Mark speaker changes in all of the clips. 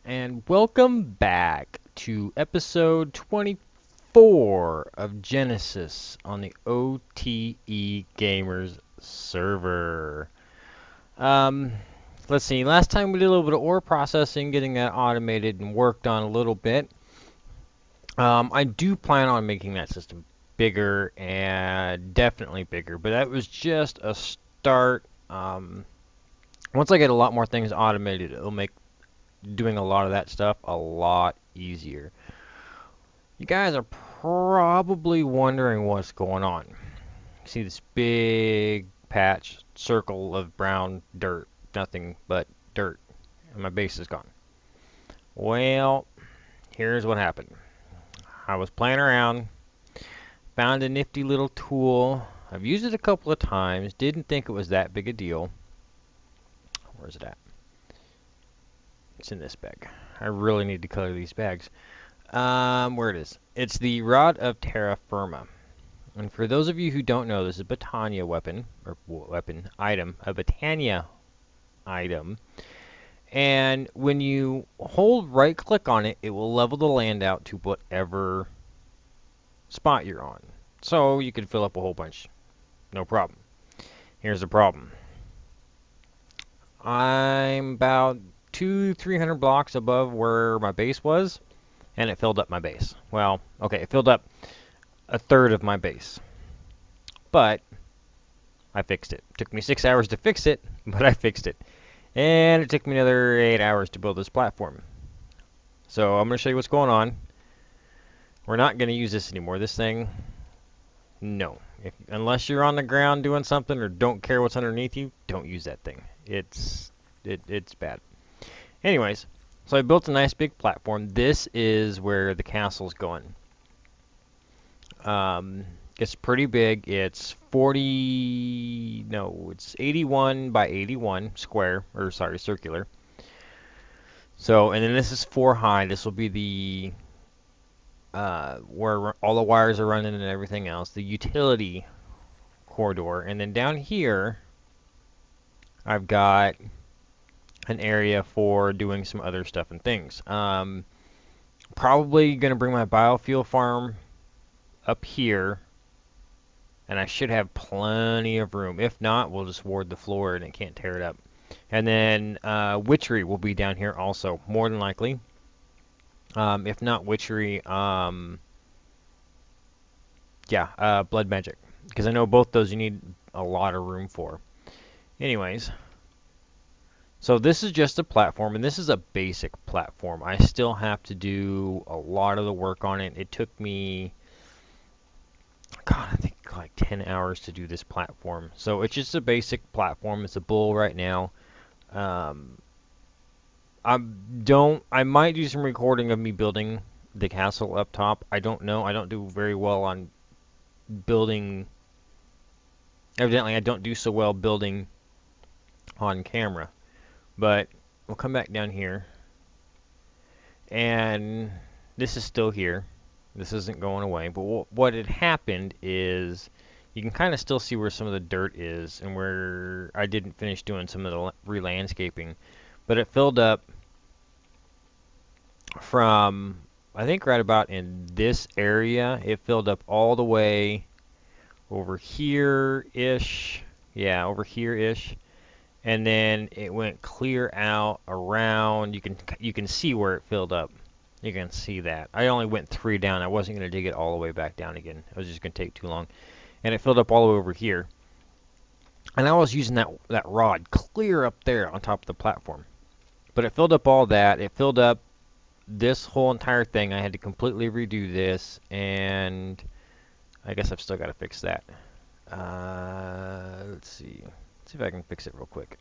Speaker 1: And welcome back to episode 24 of Genesis on the OTE Gamers server. Let's see, last time we did a little bit of ore processing, getting that automated and worked on a little bit. I do plan on making that system bigger and definitely bigger, but that was just a start. Once I get a lot more things automated, it'll make doing a lot of that stuff a lot easier. You guys are probably wondering what's going on. See this big patch, circle of brown dirt, nothing but dirt, and my base is gone. Well, here's what happened. I was playing around, found a nifty little tool. I've used it a couple of times, didn't think it was that big a deal. Where's it at? It's in this bag. I really need to color these bags. Where it is. It's the Rod of Terra Firma. And for those of you who don't know, this is a Botania weapon, or item, a Botania item. And when you hold right click on it, it will level the land out to whatever spot you're on. So you can fill up a whole bunch. No problem. Here's the problem. I'm about 200-300 blocks above where my base was, and it filled up my base. Well, okay, it filled up a third of my base. But I fixed it. It took me 6 hours to fix it, but I fixed it. And it took me another 8 hours to build this platform. So I'm going to show you what's going on. We're not going to use this anymore. This thing, no. Unless you're on the ground doing something or don't care what's underneath you, don't use that thing. It's bad. Anyways, so I built a nice big platform. This is where the castle's going. It's pretty big. It's 81 by 81 square, or sorry, circular. So, and then this is 4 high. This will be the where all the wires are running and everything else, the utility corridor. And then down here, I've got an area for doing some other stuff and things. Probably going to bring my biofuel farm up here, and I should have plenty of room. If not, we'll just ward the floor and it can't tear it up. And then witchery will be down here also, more than likely. If not witchery, blood magic, because I know both those you need a lot of room for. Anyways, so this is just a platform, and this is a basic platform. I still have to do a lot of the work on it. It took me, God, I think like 10 hours to do this platform. So it's just a basic platform. It's a bull right now. I might do some recording of me building the castle up top. I don't know. I don't do very well on building. Evidently, I don't do so well building on camera. But we'll come back down here. And this is still here. This isn't going away. But what had happened is you can kind of still see where some of the dirt is and where I didn't finish doing some of the re-landscaping. But it filled up from, I think right about in this area. It filled up all the way over here-ish. Yeah, over here-ish. And then it went clear out around. You can see where it filled up. You can see that. I only went 3 down. I wasn't going to dig it all the way back down again. It was just going to take too long. And it filled up all the way over here. And I was using that rod clear up there on top of the platform. But it filled up all that. It filled up this whole entire thing. I had to completely redo this. And I guess I've still got to fix that. Let's see. See if I can fix it real quick.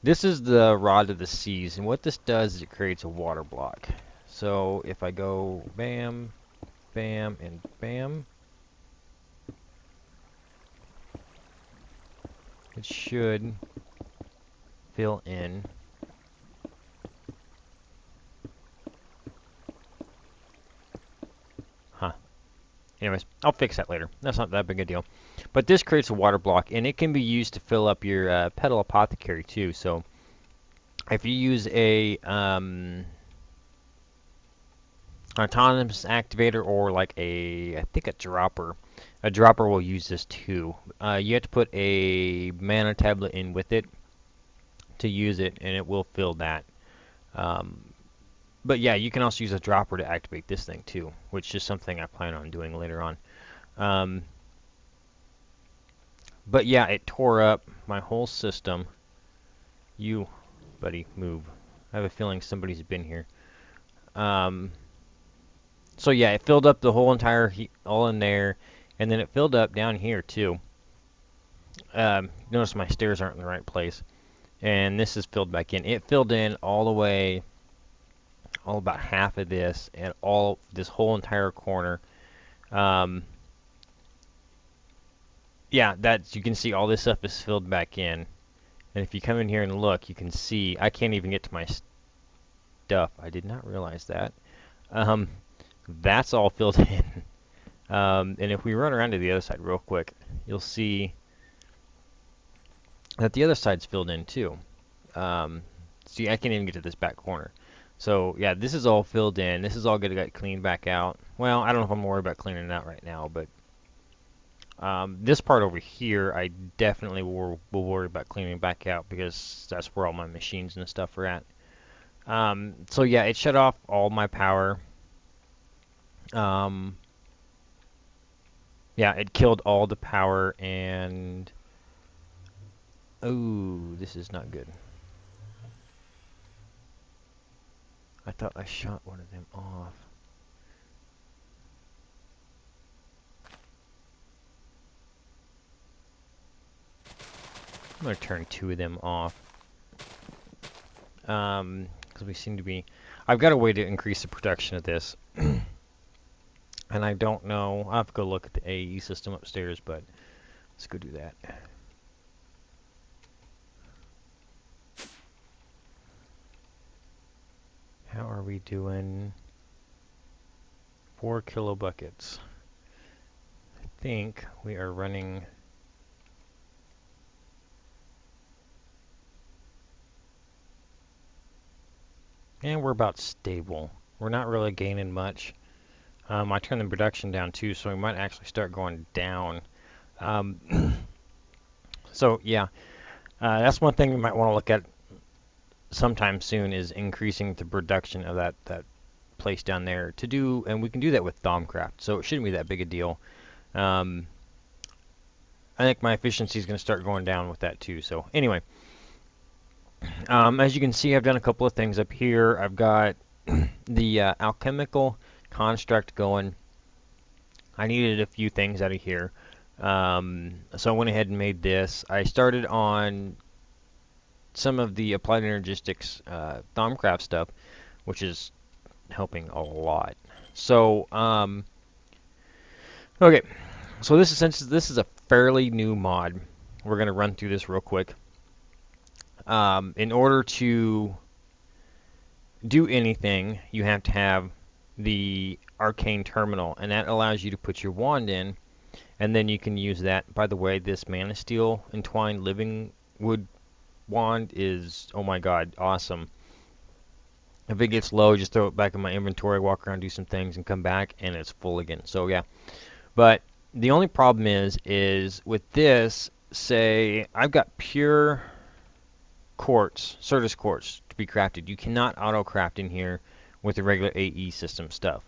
Speaker 1: This is the Rod of the Seas, and what this does is it creates a water block. So if I go bam, bam, and bam, it should fill in. Anyways, I'll fix that later. That's not that big a deal. But this creates a water block, and it can be used to fill up your pedal apothecary too. So if you use a autonomous activator or like I think a dropper will use this too. You have to put a mana tablet in with it to use it, and it will fill that. Um, but yeah, you can also use a dropper to activate this thing too, which is something I plan on doing later on. Um, but yeah, it tore up my whole system. You, buddy, move. I have a feeling somebody's been here. Um, so yeah, it filled up the whole entire all in there, and then it filled up down here too. Notice my stairs aren't in the right place, and this is filled back in. It filled in all the way, all about half of this, and all this whole entire corner. Um, yeah, that's you can see all this stuff is filled back in. And if you come in here and look, you can see I can't even get to my stuff. I did not realize that. Um, that's all filled in. And if we run around to the other side real quick, you'll see that the other side's filled in too. See, I can't even get to this back corner. So yeah, this is all filled in. This is all going to get cleaned back out. Well, I don't know if I'm worried about cleaning it out right now, but this part over here, I definitely will worry about cleaning back out because that's where all my machines and stuff are at. So yeah, it shut off all my power. Yeah, it killed all the power and... Oh, this is not good. I thought I shot one of them off. I'm going to turn two of them off. Because we seem to be... I've got a way to increase the production of this. And I don't know. I'll have to go look at the AE system upstairs, but let's go do that. How are we doing? 4 kilo buckets. I think we are running... And we're about stable. We're not really gaining much. I turned the production down too, so we might actually start going down. So yeah, that's one thing we might want to look at sometime soon is increasing the production of that place down there to do, and we can do that with Thaumcraft, so it shouldn't be that big a deal. I think my efficiency is going to start going down with that too. So anyway, as you can see, I've done a couple of things up here. I've got the alchemical construct going. I needed a few things out of here. So I went ahead and made this. I started on some of the applied energistics Thaumcraft stuff, which is helping a lot. So, okay. So this is, since this is a fairly new mod, we're going to run through this real quick. In order to do anything, you have to have the arcane terminal, and that allows you to put your wand in, and then you can use that. By the way, this Mana Steel Entwined Living Wood wand is, oh my god, awesome. If it gets low, just throw it back in my inventory, walk around, do some things, and come back, and it's full again. So yeah, but the only problem is with this, say I've got pure quartz, Certus quartz to be crafted. You cannot auto craft in here with the regular AE system stuff.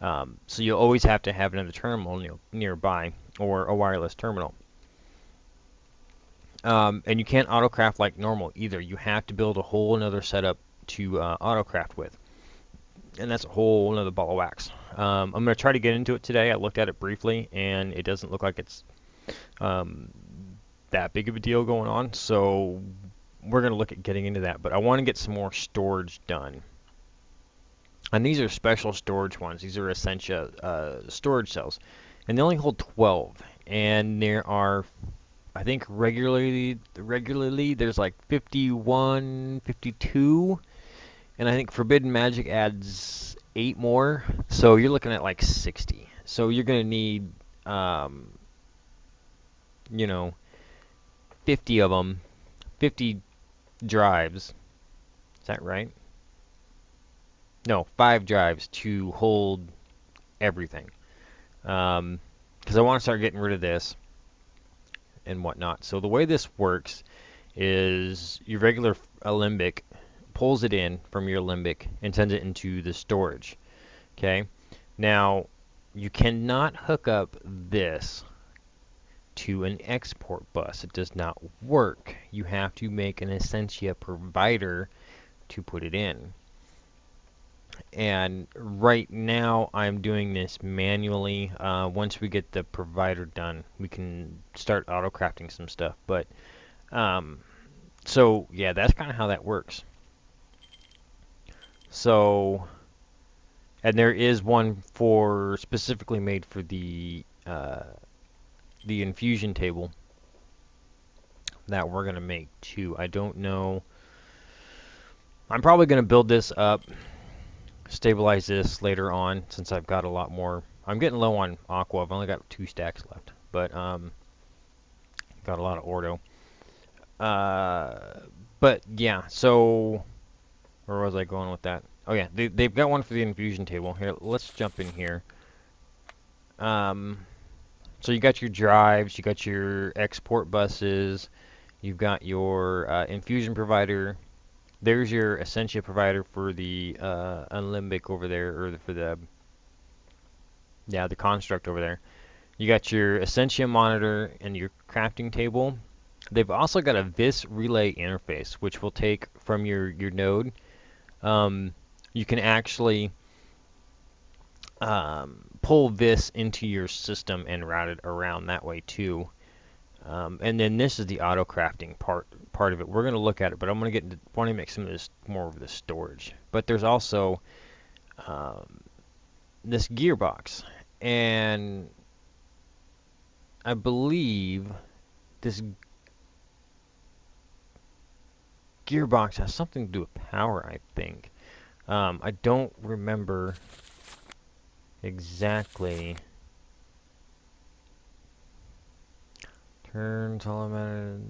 Speaker 1: So you'll always have to have another terminal nearby or a wireless terminal. And you can't auto craft like normal either. You have to build a whole another setup to auto craft with. And that's a whole another ball of wax. I'm going to try to get into it today. I looked at it briefly, and it doesn't look like it's that big of a deal going on. So we're going to look at getting into that. But I want to get some more storage done. And these are special storage ones. These are Essentia storage cells. And they only hold 12. And there are, I think regularly there's like 51, 52. And I think Forbidden Magic adds 8 more. So you're looking at like 60. So you're going to need you know, 50 of them, 50 drives. Is that right? No, 5 drives to hold everything. Because I want to start getting rid of this and whatnot. So the way this works is your regular Alembic pulls it in from your Alembic and sends it into the storage. Okay. Now you cannot hook up this to an export bus. It does not work. You have to make an Essentia provider to put it in. And right now I'm doing this manually. Once we get the provider done, we can start auto crafting some stuff. But so yeah, that's kind of how that works. So, and there is one for specifically made for the infusion table that we're gonna make too. I don't know. I'm probably gonna build this up, stabilize this later on since I've got a lot more. I'm getting low on aqua. I've only got 2 stacks left, but got a lot of ordo. But yeah, so where was I going with that? Oh yeah, they've got one for the infusion table. Here, let's jump in here. So you got your drives, you got your export buses, you've got your infusion provider. There's your Essentia provider for the Unlimbic over there, or for the construct over there. You got your Essentia monitor and your crafting table. They've also got a vis relay interface, which will take from your node. You can actually pull this into your system and route it around that way too. And then this is the auto crafting part of it. We're going to look at it, but I'm going to want to make some of this more of the storage. But there's also this gearbox, and I believe this gearbox has something to do with power, I think. I don't remember exactly. Turns all matter.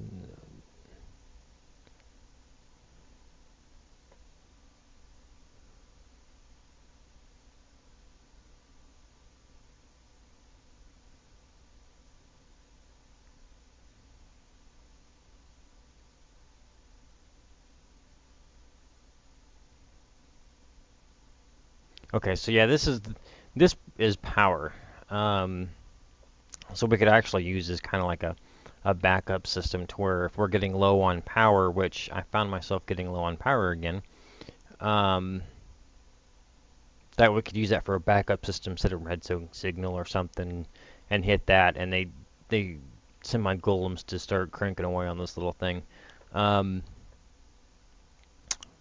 Speaker 1: Okay, so yeah, this is power. So we could actually use this kind of like a backup system to where if we're getting low on power, which I found myself getting low on power again, that we could use that for a backup system, set a redstone signal or something, and hit that, and they send my golems to start cranking away on this little thing.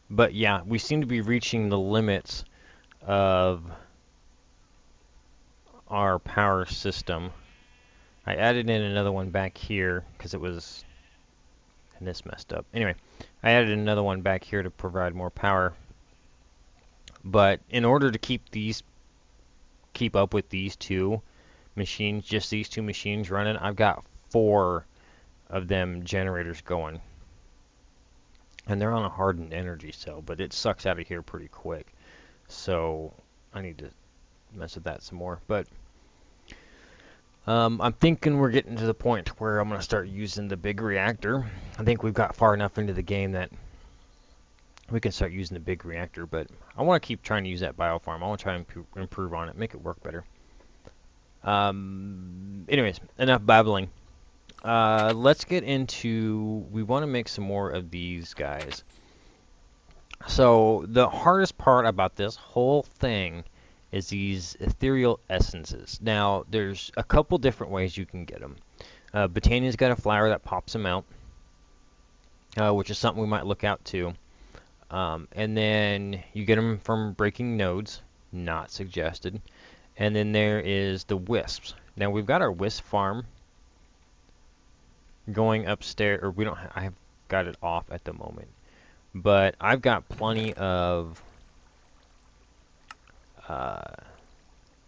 Speaker 1: But yeah, we seem to be reaching the limits of our power system. I added in another one back here because it was, and this messed up. Anyway, I added another one back here to provide more power. But in order to keep up with these two machines, just these two machines running, I've got 4 of them generators going. And they're on a hardened energy cell, but it sucks out of here pretty quick. So I need to mess with that some more. But I'm thinking we're getting to the point where I'm going to start using the big reactor. I think we've got far enough into the game that we can start using the big reactor, but I want to keep trying to use that biofarm. I want to try and improve on it, make it work better. Anyways, enough babbling. Let's get into, we want to make some more of these guys. So the hardest part about this whole thing is these ethereal essences. Now, there's a couple different ways you can get them. Botania's got a flower that pops them out, which is something we might look out to. And then you get them from breaking nodes, not suggested. And then there is the wisps. Now we've got our wisp farm going upstairs, or we don't. I have got it off at the moment, but I've got plenty of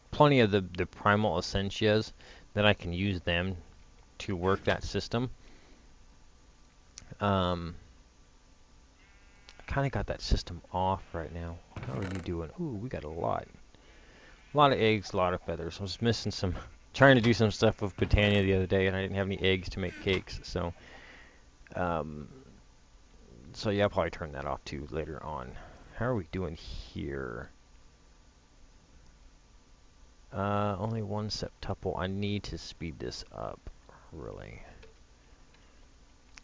Speaker 1: the primal essentias that I can use them to work that system. I kind of got that system off right now. How are you doing? Ooh, we got a lot. A lot of eggs, a lot of feathers. I was missing some, trying to do some stuff with Britannia the other day, and I didn't have any eggs to make cakes, so, yeah, I'll probably turn that off too later on. How are we doing here? Only one septuple. I need to speed this up, really.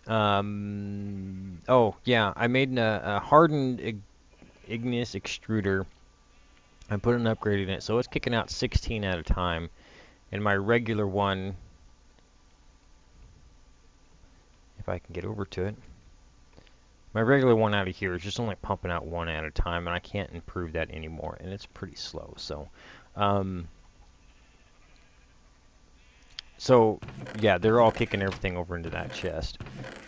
Speaker 1: Oh, yeah, I made a hardened igneous extruder. I put an upgrade in it, so it's kicking out 16 at a time. And my regular one, if I can get over to it, my regular one out of here is just only pumping out one at a time, and I can't improve that anymore, and it's pretty slow. So yeah, they're all kicking everything over into that chest,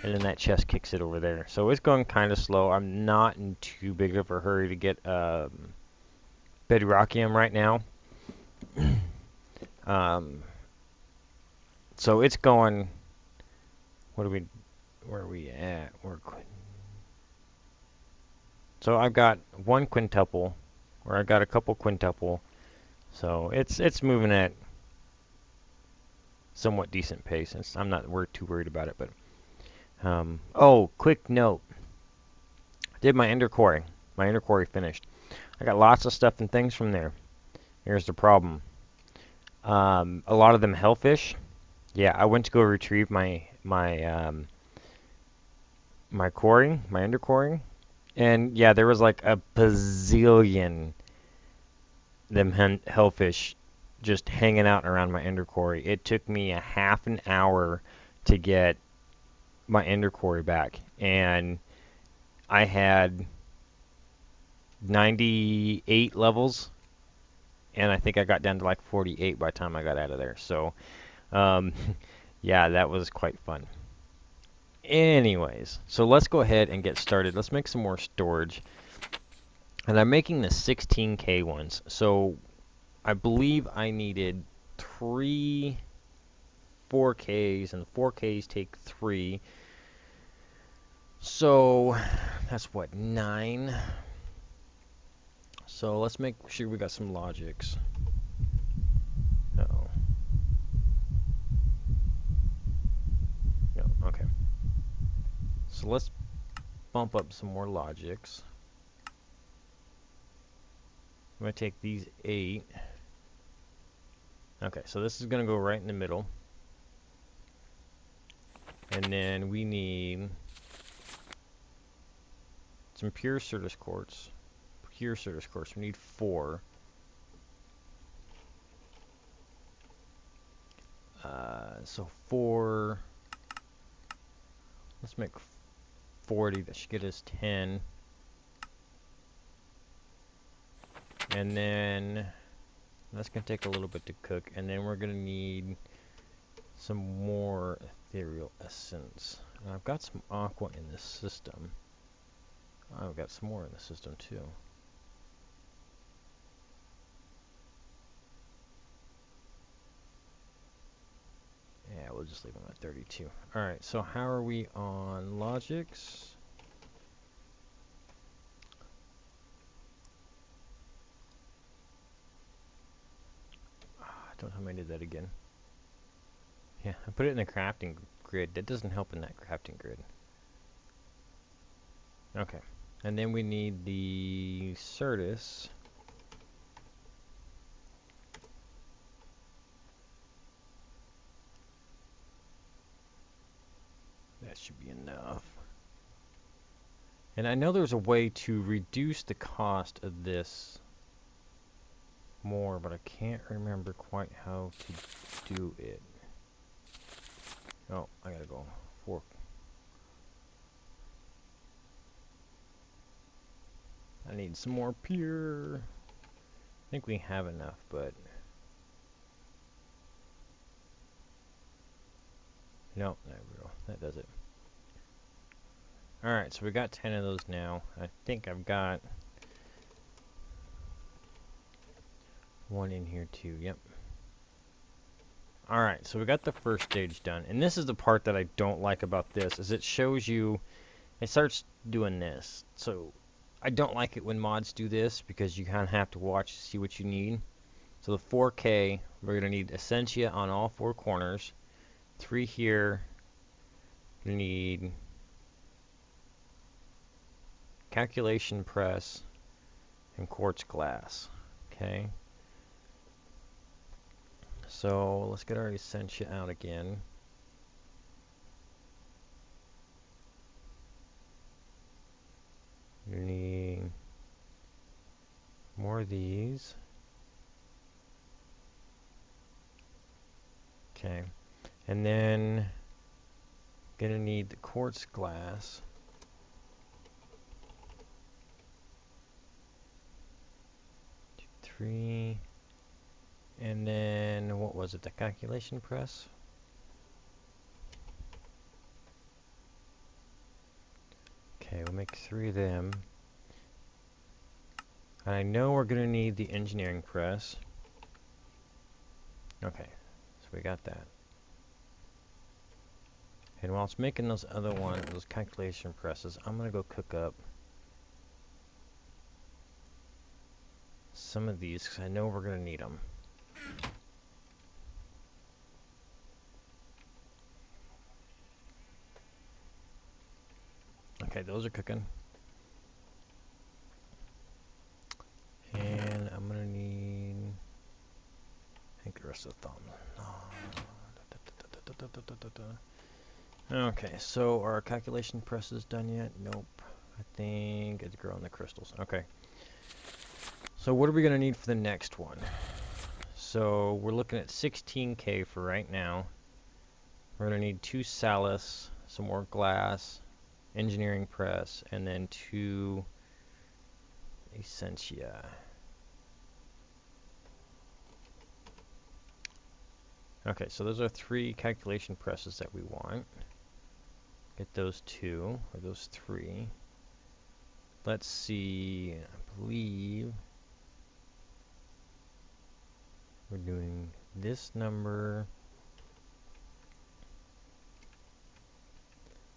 Speaker 1: and then that chest kicks it over there. So it's going kind of slow. I'm not in too big of a hurry to get bedrockium right now. So it's going. Where are we at? So I've got one quintuple, or I've got a couple quintuple. So it's moving at somewhat decent pace. I'm not too worried about it, but oh, quick note. I did my ender quarry. My ender quarry finished. I got lots of stuff and things from there. Here's the problem. A lot of them hellfish. Yeah, I went to go retrieve my quarry, my ender quarry, and yeah, there was like a bazillion them hellfish just hanging out around my ender quarry. It took me a half an hour to get my ender quarry back, and I had 98 levels, and I think I got down to like 48 by the time I got out of there. So, yeah, that was quite fun. Anyways, so let's go ahead and get started. Let's make some more storage. And I'm making the 16K ones. So I believe I needed 3 4Ks, and 4Ks take 3. So that's what, 9? So let's make sure we got some logics. Uh-oh. No, okay. So let's bump up some more logics. I'm going to take these 8. Okay, so this is going to go right in the middle. And then we need some pure Certus quartz. Pure Certus quartz. We need 4. So 4. Let's make 40. That should get us 10. And then that's going to take a little bit to cook. And then we're going to need some more ethereal essence. And I've got some aqua in this system. I've got some more in the system too. Yeah, we'll just leave them at 32. Alright, so how are we on logics? Don't tell me I did that again. Yeah, I put it in the crafting grid. That doesn't help in that crafting grid. Okay, and then we need the Certus. That should be enough. And I know there's a way to reduce the cost of this more, but I can't remember quite how to do it. Oh, I gotta go. 4. I need some more pure. I think we have enough, but no, there we go. That does it. Alright, so we got 10 of those now. I think I've got 1 in here too. Yep. Alright, so we got the first stage done. And this is the part that I don't like about this, is it shows you, it starts doing this. So I don't like it when mods do this, because you kind of have to watch to see what you need. So the 4K, we're going to need Essentia on all 4 corners. 3 here. We need calculation press and quartz glass. Okay. So let's get our Essentia out again. We need more of these. Okay. And then gonna need the quartz glass. 2, 3. And then what was it? The calculation press? Okay, we'll make 3 of them. And I know we're gonna need the engineering press. Okay, so we got that. And while it's making those other ones, those calculation presses, I'm gonna go cook up some of these because I know we're gonna need them. Okay, those are cooking. And I'm gonna need, I think the rest of the thumb. Okay, so our calculation press is done yet? Nope. I think it's growing the crystals. Okay. So what are we gonna need for the next one? So we're looking at 16K for right now. We're gonna need 2 Salus, some more glass, engineering press, and then 2 Essentia. Okay, so those are 3 calculation presses that we want. Get those 2, or those 3. Let's see, I believe we're doing this number.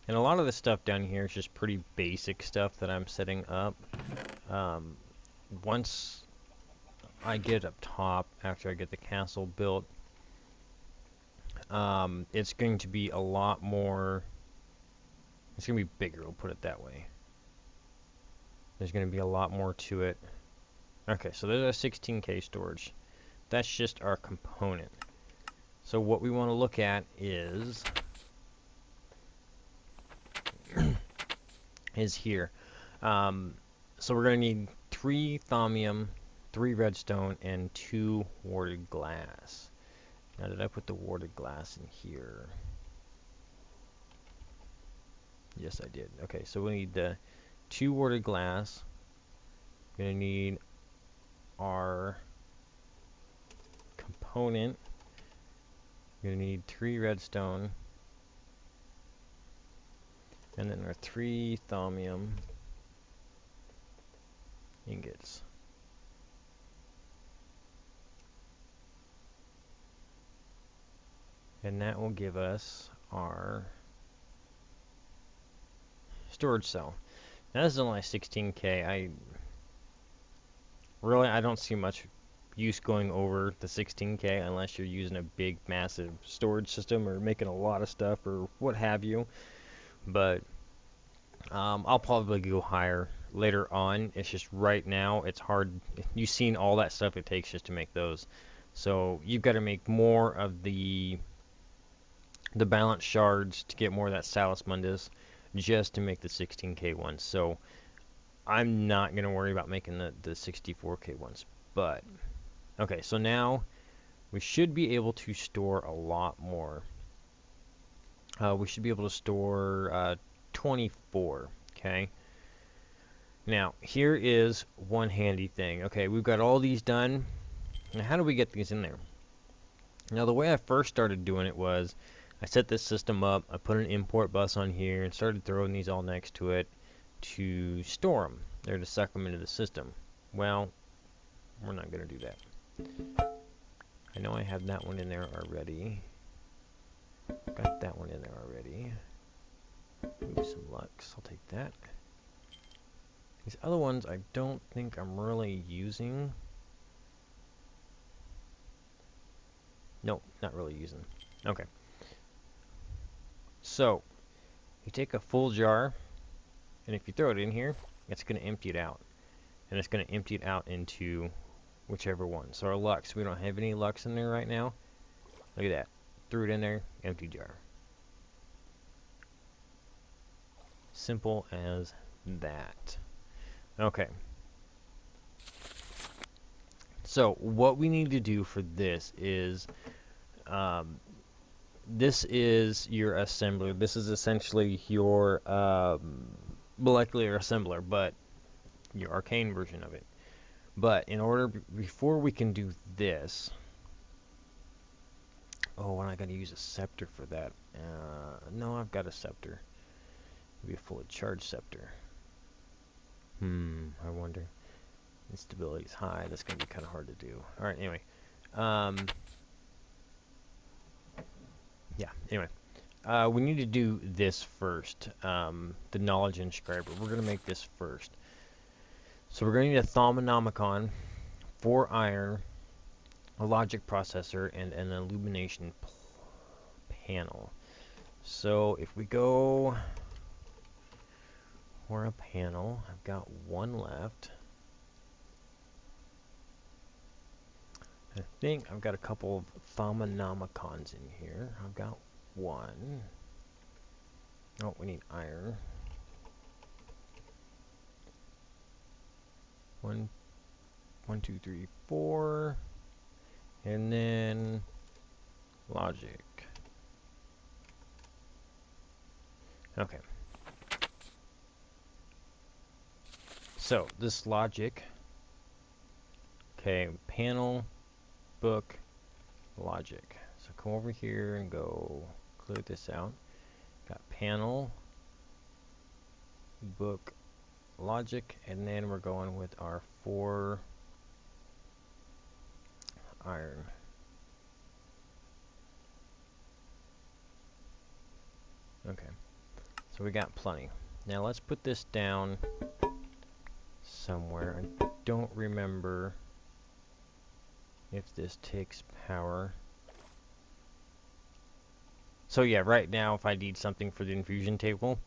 Speaker 1: And a lot of the stuff down here is just pretty basic stuff that I'm setting up. Once I get up top, after I get the castle built, it's going to be a lot more, it's going to be bigger, we'll put it that way. There's going to be a lot more to it. Okay, so there's our 16K storage. That's just our component. So what we want to look at is here. So we're going to need 3 thaumium, 3 redstone, and 2 warded glass. Now, did I put the warded glass in here? Yes, I did. Okay, so we need the 2 warded glass. We're going to need our component. We're going to need 3 redstone. And then our 3 thaumium ingots. And that will give us our storage cell. Now this is only 16K. I don't see much use going over the 16K unless you're using a big massive storage system or making a lot of stuff or what have you. But I'll probably go higher later on. It's just right now it's hard. You've seen all that stuff it takes just to make those. So you've got to make more of the balance shards to get more of that Salus Mundus just to make the 16K ones. So I'm not going to worry about making the 64K ones. But okay, so now we should be able to store a lot more. We should be able to store 24. Okay. Now here is one handy thing. Okay, we've got all these done. Now how do we get these in there? Now the way I first started doing it was I set this system up, I put an import bus on here and started throwing these all next to it to store them. They're to suck them into the system. Well, we're not going to do that. I know I have that one in there already. Got that one in there already. Give me some lux. I'll take that. These other ones I don't think I'm really using. Nope, not really using. Okay. So, you take a full jar, and if you throw it in here, it's going to empty it out. And it's going to empty it out into whichever one. So our lux, we don't have any lux in there right now. Look at that. Threw it in there, empty jar. Simple as that. Okay. So what we need to do for this is, this is your assembler. This is essentially your molecular assembler, but your arcane version of it. But in order, before we can do this, oh, and I gotta use a scepter for that. No, I've got a scepter. Maybe a fully charged scepter. I wonder. Instability is high. That's gonna be kind of hard to do. All right. Anyway, yeah. Anyway, we need to do this first. The knowledge inscriber. We're gonna make this first. So we're gonna need a Thaumanomicon, 4 iron, a logic processor, and an illumination panel. So if we go for a panel, I've got 1 left. I think I've got a couple of Thaumanomicons in here. I've got 1. Oh, we need iron. 1, 2, 3, 4. And then logic. Okay. So this logic. Okay, panel, book, logic. So come over here and go clear this out. Got panel, book, logic, and then we're going with our 4 iron. Okay, so we got plenty. Now let's put this down somewhere. I don't remember if this takes power. So yeah, right now if I need something for the infusion table,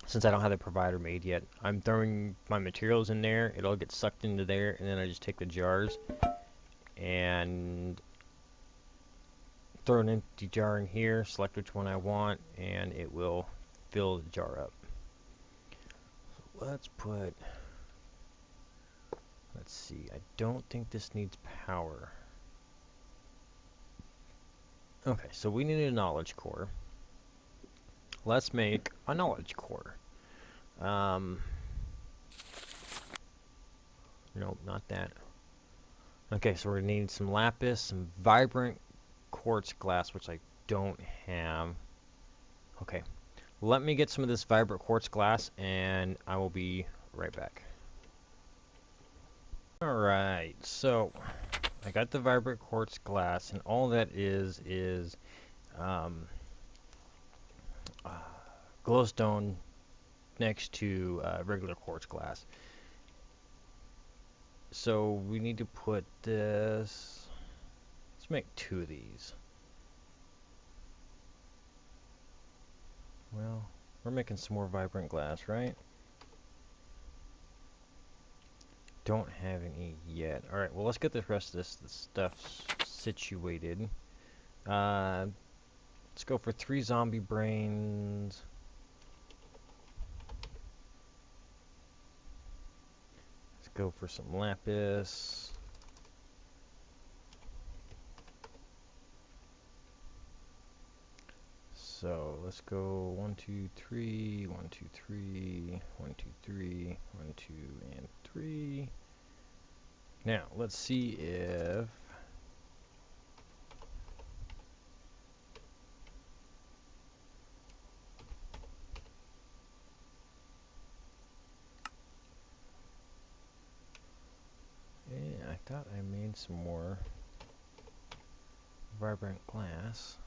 Speaker 1: since I don't have the provider made yet, I'm throwing my materials in there, it'll get sucked into there, and then I just take the jars and throw an empty jar in here, select which one I want, and it will fill the jar up. So let's see, I don't think this needs power. Okay, so we need a knowledge core. Let's make a knowledge core. Nope, not that. Okay, so we're gonna need some lapis, some vibrant quartz glass, which I don't have. Okay, let me get some of this vibrant quartz glass, and I will be right back. Alright, so I got the vibrant quartz glass, and all that is glowstone next to regular quartz glass. So we need to put this, let's make 2 of these. Well, we're making some more vibrant glass, right? Don't have any yet. Alright, well let's get the rest of this stuff situated. Let's go for 3 zombie brains. Let's go for some lapis. So let's go 1, 2, 3, 1, 2, 3, 1, 2, 3, 1, 2, and 3. Now let's see if I thought I made some more. vibrant glass.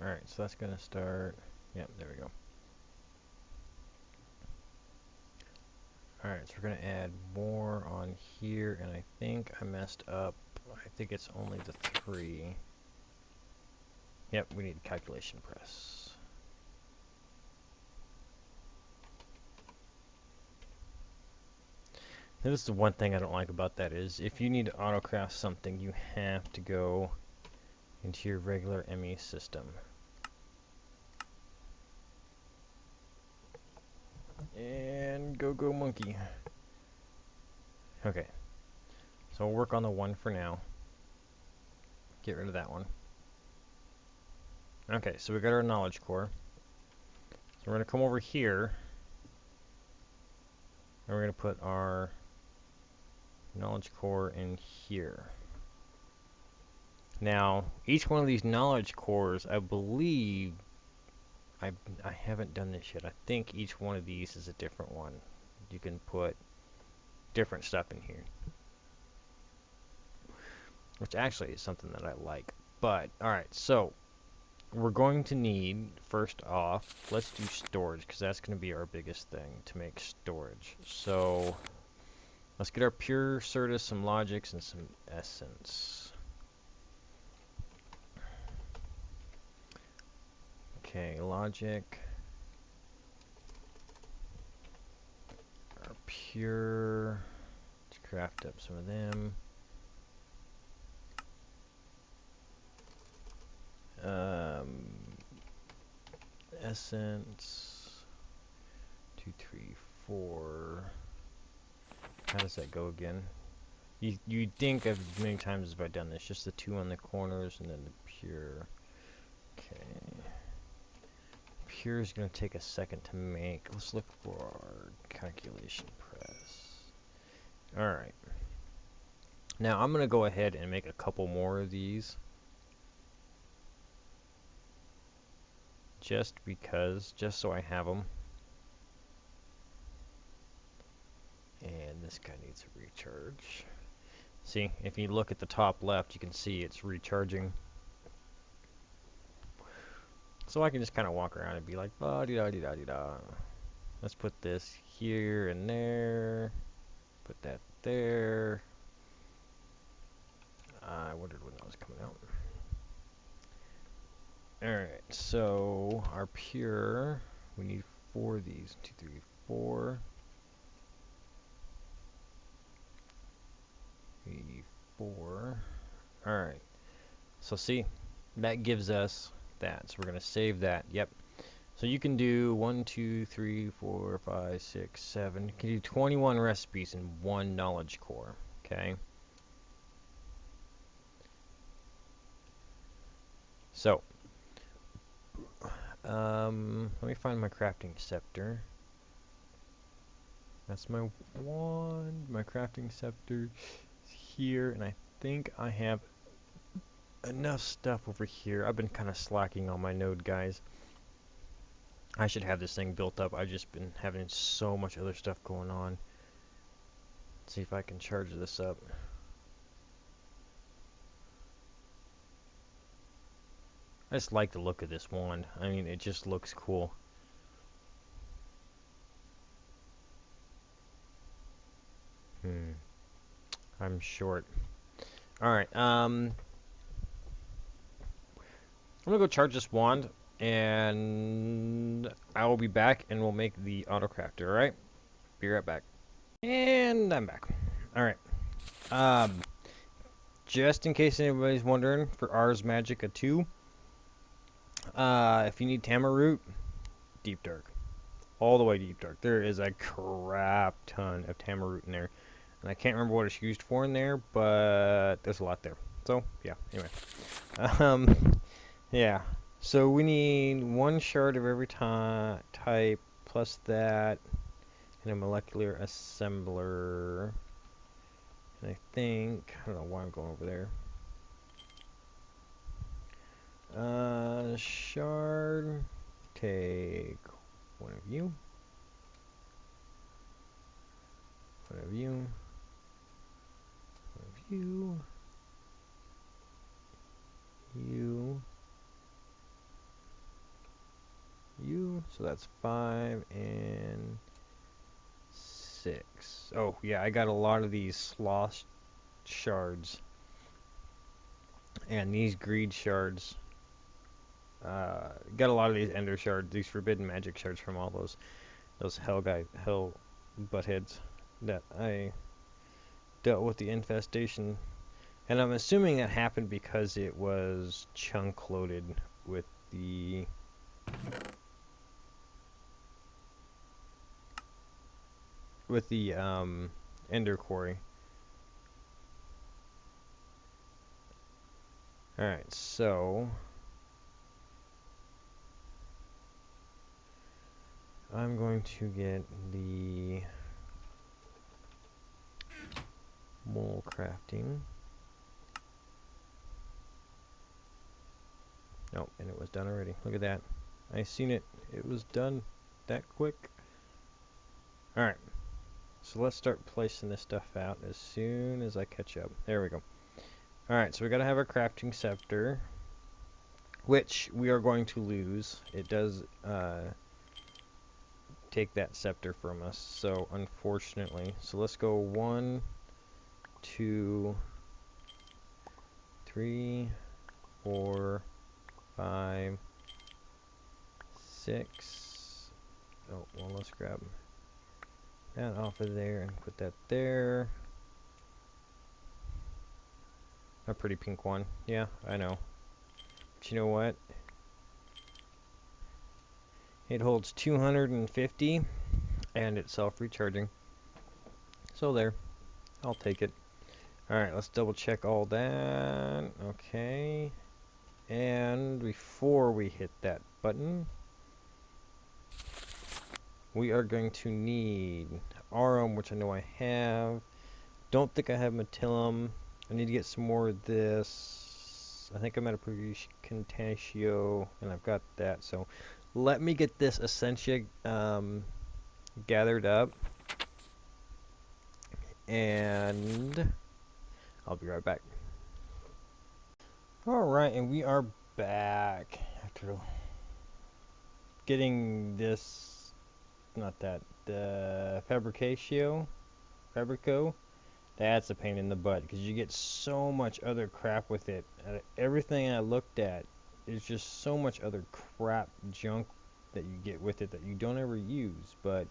Speaker 1: Alright, so that's gonna start. Yep, there we go. Alright, so we're gonna add more on here, and I think I messed up. I think it's only the 3. Yep, we need calculation press. This is the one thing I don't like about that is if you need to autocraft something, you have to go into your regular ME system. And go monkey. Okay, so we'll work on the 1 for now. Get rid of that one. Okay, so we got our knowledge core. So we're going to come over here, and we're going to put our knowledge core in here. Now, each one of these knowledge cores, I believe, I haven't done this yet. I think each one of these is a different one. You can put different stuff in here, which actually is something that I like. But, alright, so we're going to need, first off, let's do storage, because that's going to be our biggest thing, to make storage. So, let's get our pure certus, some logics, and some essence. Okay, logic. Our pure. Let's craft up some of them. Essence. 2, 3, 4. How does that go again? You'd think as many times as I've done this, just the 2 on the corners and then the pure. Okay. Pure is going to take a second to make. Let's look for our calculation press. Alright. Now I'm going to go ahead and make a couple more of these. Just because, just so I have them. And this guy needs a recharge. See, if you look at the top left, you can see it's recharging. So I can just kind of walk around and be like, ba-dee-da-dee-da-dee-da. Let's put this here and there. Put that there. I wondered when that was coming out. Alright, so our pure, we need 4 of these. 2, 3, 4. We need 4. Alright, so see, that gives us that. So we're going to save that. Yep. So you can do 1, 2, 3, 4, 5, 6, 7. You can do 21 recipes in 1 knowledge core. Okay. So, let me find my crafting scepter. That's my wand. My crafting scepter is here, and I think I have enough stuff over here. I've been kind of slacking on my node, guys. I should have this thing built up. I've just been having so much other stuff going on. Let's see if I can charge this up. I just like the look of this wand. I mean, it just looks cool. I'm short. Alright, I'm gonna go charge this wand, and I will be back, and we'll make the autocrafter, alright? Be right back. And I'm back. Alright. Just in case anybody's wondering, for Ars Magica 2, if you need Tamarroot, Deep Dark. All the way Deep Dark. There is a crap ton of Tamarroot in there. And I can't remember what it's used for in there, but there's a lot there. So, yeah, anyway. Yeah. So we need 1 shard of every type, plus that, and a molecular assembler. And I think, I don't know why I'm going over there. Shard, take 1 of you. 1 of you. you, you, you. So that's 5 and 6. Oh, yeah, I got a lot of these sloth shards. And these greed shards. Got a lot of these ender shards, these forbidden magic shards from all those hell buttheads that I dealt with the infestation. And I'm assuming that happened because it was chunk loaded with the ender quarry. Alright, so I'm going to get the mole crafting. Oh, and it was done already. Look at that. I seen it. It was done that quick. Alright. So let's start placing this stuff out as soon as I catch up. There we go. Alright, so we gotta have a crafting scepter, which we are going to lose. It does take that scepter from us, so unfortunately. So let's go 1, 2, 3, 4, 5, 6. Oh, well, let's grab that off of there and put that there. A pretty pink one. Yeah, I know. But you know what? It holds 250 and it's self-recharging. So there. I'll take it. Alright, let's double check all that. Okay. And before we hit that button, we are going to need Arum, which I know I have. Don't think I have Metillum. I need to get some more of this. I think I'm at a Contatio, and I've got that. So let me get this Essentia gathered up, and I'll be right back. Alright, and we are back after getting this, not that, the Fabrico. That's a pain in the butt because you get so much other crap with it. Everything I looked at is just so much other crap junk that you get with it that you don't ever use. But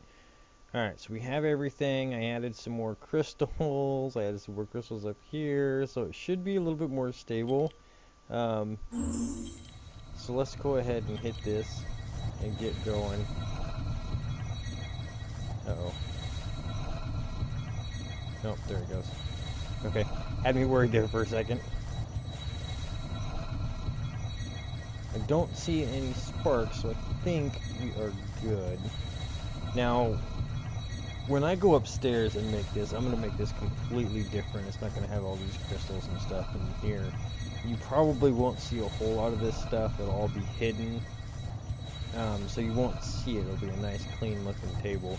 Speaker 1: alright, so we have everything. I added some more crystals. I added some more crystals up here, so it should be a little bit more stable. So let's go ahead and hit this and get going. Uh-oh. Nope, there it goes. Okay, had me worried there for a second. I don't see any sparks, so I think we are good. Now, when I go upstairs and make this, I'm going to make this completely different. It's not going to have all these crystals and stuff in here. You probably won't see a whole lot of this stuff. It'll all be hidden. So you won't see it. It'll be a nice, clean looking table.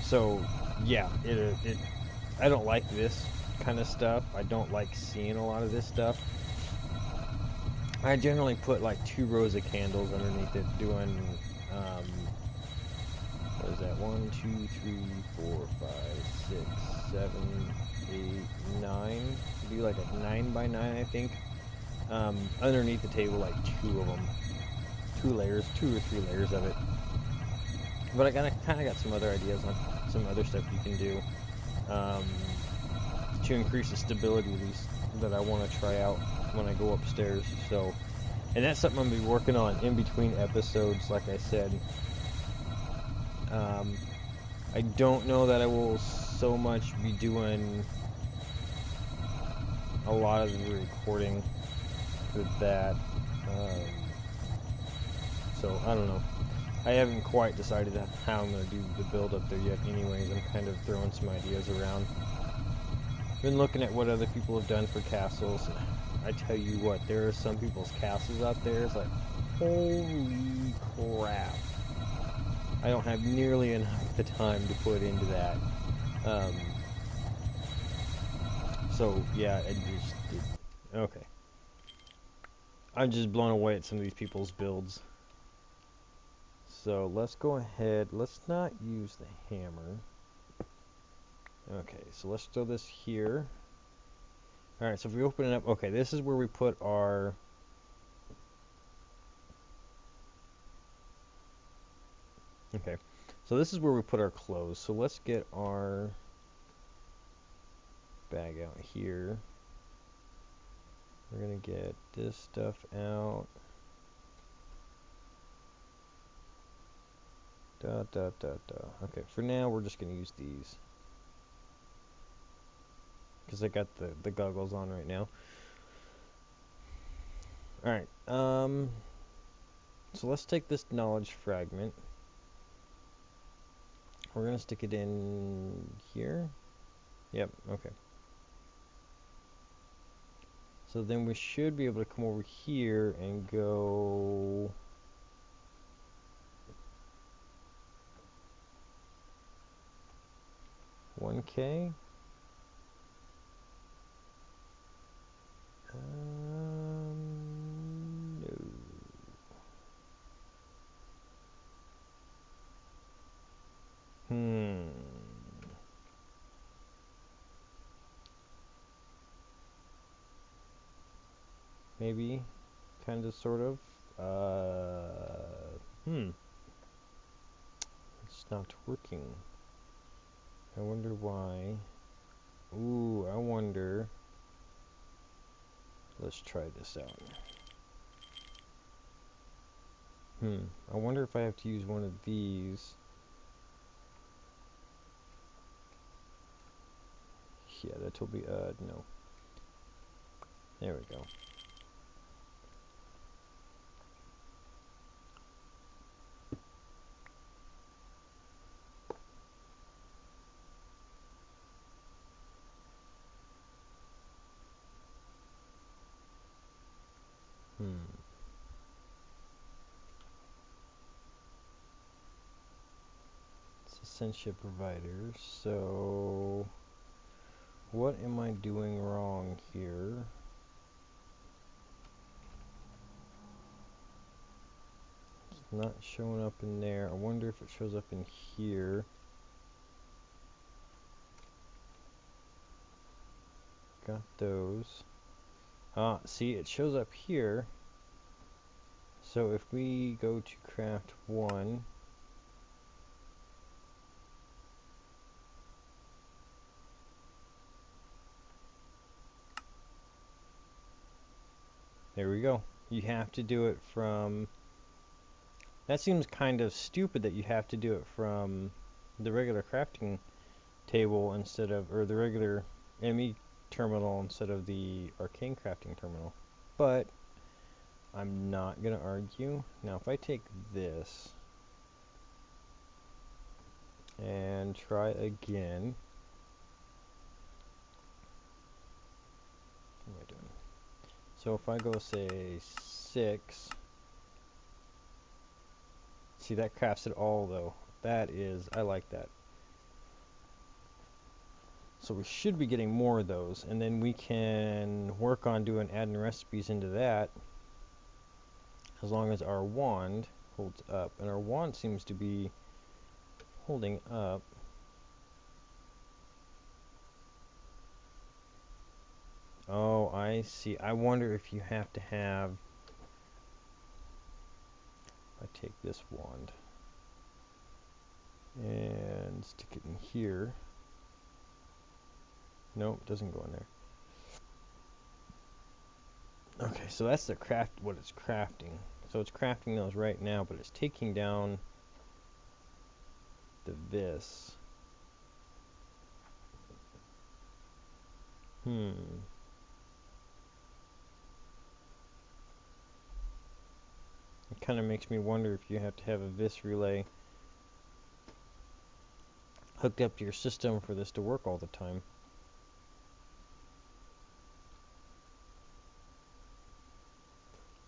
Speaker 1: So, yeah, I don't like this kind of stuff. I don't like seeing a lot of this stuff. I generally put like 2 rows of candles underneath it, doing, what is that? 1, 2, 3, 4, 5, 6, 7, 8, 9. Do like a 9 by 9, I think. Underneath the table, like 2 of them. 2 layers, 2 or 3 layers of it. But I kind of got some other ideas on some other stuff you can do to increase the stability of these that I want to try out when I go upstairs. So, and that's something I'm going to be working on in between episodes, like I said. I don't know that I will so much be doing a lot of the recording for that. So, I don't know. I haven't quite decided how I'm going to do the build up there yet anyways. I'm kind of throwing some ideas around. Been looking at what other people have done for castles. I tell you what, there are some people's castles out there. It's like, holy crap. I don't have nearly enough the time to put into that. So yeah, okay. I'm just blown away at some of these people's builds. So let's go ahead. Let's not use the hammer. Okay, so let's throw this here. Alright, so if we open it up, okay, this is where we put our... Okay, so this is where we put our clothes. So let's get our bag out here. We're gonna get this stuff out. Okay, for now we're just gonna use these. Because I got the goggles on right now. Alright, so let's take this knowledge fragment. We're going to stick it in here. Yep, okay. So then we should be able to come over here and go... $1K? No. Maybe, kind of, sort of. It's not working. I wonder why. Ooh, I wonder. Let's try this out. I wonder if I have to use one of these. Yeah, that will be, no. There we go. It's Essentia provider, so what am I doing wrong here? It's not showing up in there. I wonder if it shows up in here. Got those. See, it shows up here. So if we go to craft 1, there we go. You have to do it from... That seems kind of stupid that you have to do it from the regular crafting table instead of, or the regular ME terminal instead of the arcane crafting terminal. But I'm not going to argue. Now if I take this and try again. What am I doing? So if I go say 6, see that crafts it all though. That is, I like that. So we should be getting more of those, and then we can work on adding recipes into that as long as our wand holds up. And our wand seems to be holding up. Oh, I see. I wonder if you have to have... I take this wand and stick it in here. Nope, it doesn't go in there. Okay, so that's what it's crafting. So it's crafting those right now, but it's taking down this. It kind of makes me wonder if you have to have a vis relay hooked up to your system for this to work all the time.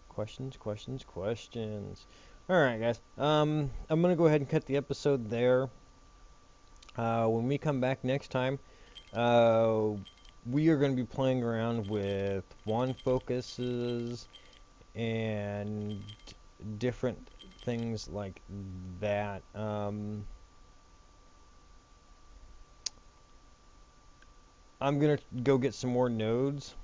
Speaker 1: Questions, questions, questions. Alright guys, I'm going to go ahead and cut the episode there. When we come back next time, we are going to be playing around with wand focuses and different things like that. I'm going to go get some more nodes,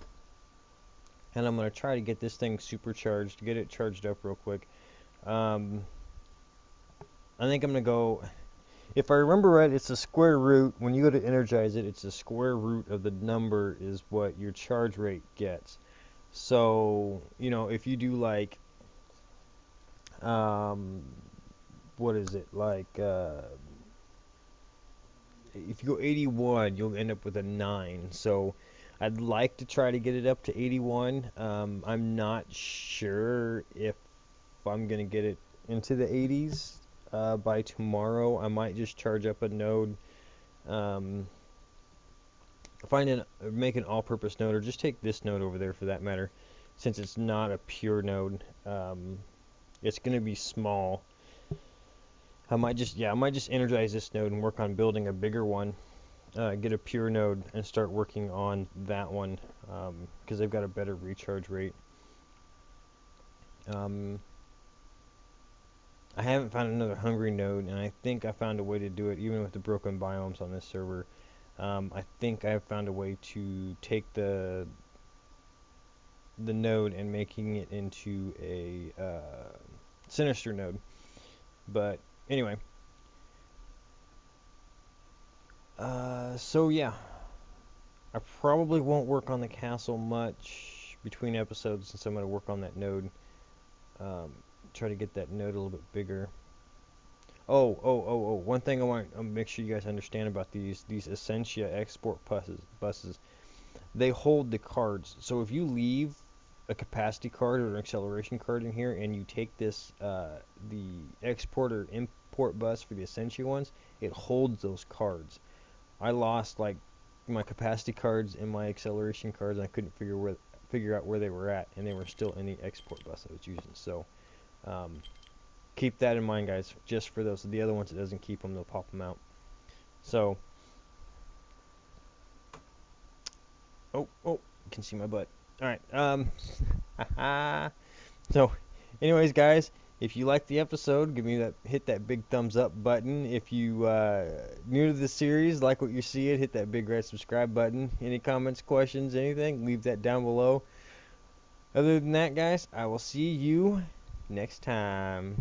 Speaker 1: and I'm going to try to get this thing supercharged, get it charged up real quick. I think I'm going to go, if I remember right, it's the square root. When you go to energize it, it's the square root of the number is what your charge rate gets. So, you know, if you do like, what is it, like, if you go 81, you'll end up with a 9. So I'd like to try to get it up to 81. I'm not sure if I'm going to get it into the 80s by tomorrow. I might just charge up a node, make an all-purpose node, or just take this node over there for that matter, since it's not a pure node. It's going to be small. I might just energize this node and work on building a bigger one. Get a pure node and start working on that one because they've got a better recharge rate. I haven't found another hungry node, and I think I found a way to do it even with the broken biomes on this server. I think I have found a way to take the node and making it into a sinister node. But anyway, so yeah, I probably won't work on the castle much between episodes since I'm going to work on that node. Try to get that node a little bit bigger. Oh, one thing I want to make sure you guys understand about these Essentia export buses, they hold the cards. So if you leave a capacity card or an acceleration card in here and you take this, the export or import bus for the Essentia ones, it holds those cards. I lost like my capacity cards and my acceleration cards, and I couldn't figure out where they were at, and they were still in the export bus I was using. So keep that in mind, guys. Just for those, the other ones it doesn't keep them, they'll pop them out. So oh, you can see my butt. All right. So, anyways, guys, if you liked the episode, hit that big thumbs up button. If you new to the series, like what you see hit that big red subscribe button. Any comments, questions, anything, leave that down below. Other than that, guys, I will see you next time.